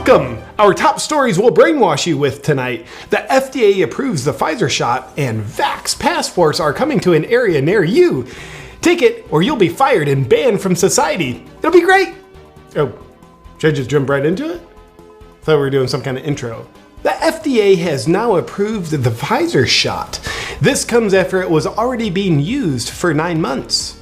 Welcome! Our top stories we'll brainwash you with tonight. The FDA approves the Pfizer shot, and Vax passports are coming to an area near you. Take it, or you'll be fired and banned from society. It'll be great! Oh, should I just jump right into it? I thought we were doing some kind of intro. The FDA has now approved the Pfizer shot. This comes after it was already being used for 9 months,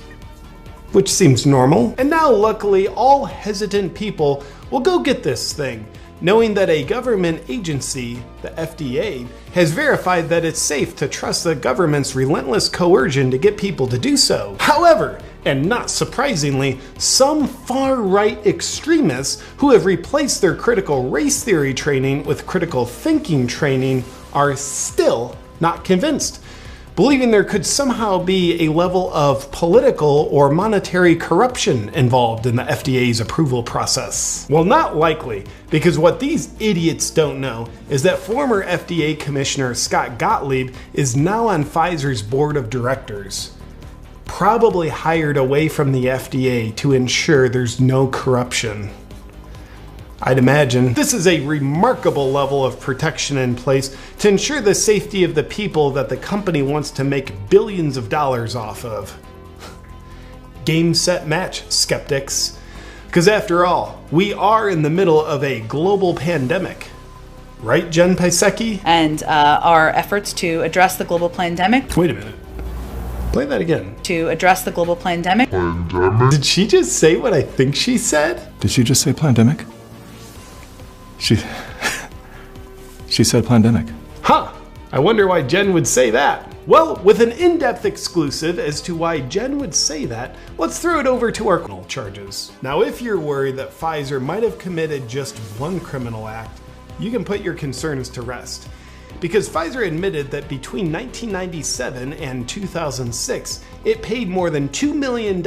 which seems normal. And now, luckily, all hesitant people will go get this thing, knowing that a government agency, the FDA, has verified that it's safe to trust the government's relentless coercion to get people to do so. However, and not surprisingly, some far-right extremists who have replaced their critical race theory training with critical thinking training are still not convinced, believing there could somehow be a level of political or monetary corruption involved in the FDA's approval process. Well, not likely, because what these idiots don't know is that former FDA Commissioner Scott Gottlieb is now on Pfizer's board of directors, probably hired away from the FDA to ensure there's no corruption. I'd imagine. This is a remarkable level of protection in place to ensure the safety of the people that the company wants to make billions of dollars off of. Game, set, match, skeptics. Because after all, we are in the middle of a global pandemic. Right, Jen Pisecki? And our efforts to address the global pandemic. Wait a minute. Play that again. To address the global pandemic. Did she just say what I think she said? Did she just say pandemic? She said pandemic. Huh, I wonder why Jen would say that. Well, with an in-depth exclusive as to why Jen would say that, let's throw it over to our criminal charges. Now, if you're worried that Pfizer might have committed just one criminal act, you can put your concerns to rest. Because Pfizer admitted that between 1997 and 2006, it paid more than $2 million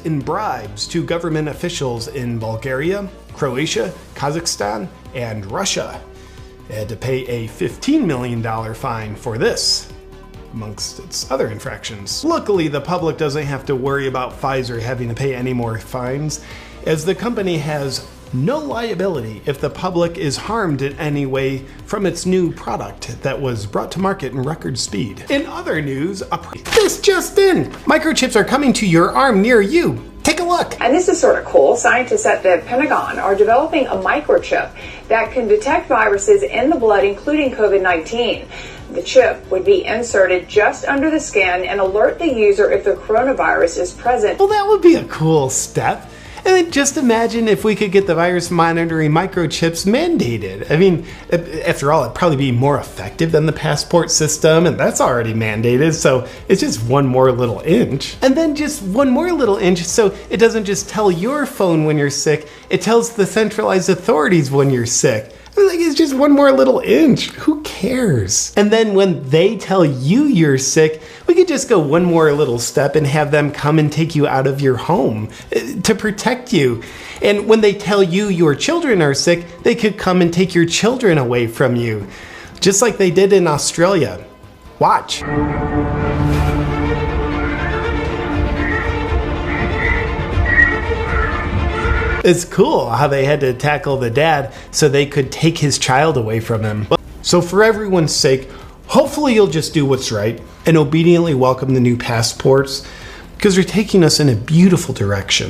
in bribes to government officials in Bulgaria, Croatia, Kazakhstan, and Russia. It had to pay a $15 million fine for this, amongst its other infractions. Luckily, the public doesn't have to worry about Pfizer having to pay any more fines, as the company has no liability if the public is harmed in any way from its new product that was brought to market in record speed. In other news, this just in! Microchips are coming to your arm near you. Take a look. And this is sort of cool. Scientists at the Pentagon are developing a microchip that can detect viruses in the blood, including COVID-19. The chip would be inserted just under the skin and alert the user if the coronavirus is present. Well, that would be a cool step. And then just imagine if we could get the virus monitoring microchips mandated. I mean, after all, it'd probably be more effective than the passport system, and that's already mandated, so it's just one more little inch. And then just one more little inch, so it doesn't just tell your phone when you're sick, it tells the centralized authorities when you're sick. Like, it's just one more little inch. Who cares? And then when they tell you you're sick, we could just go one more little step and have them come and take you out of your home to protect you. And when they tell you your children are sick, they could come and take your children away from you, just like they did in Australia. Watch. It's cool how they had to tackle the dad so they could take his child away from him. So for everyone's sake, hopefully you'll just do what's right and obediently welcome the new passports, because they're taking us in a beautiful direction.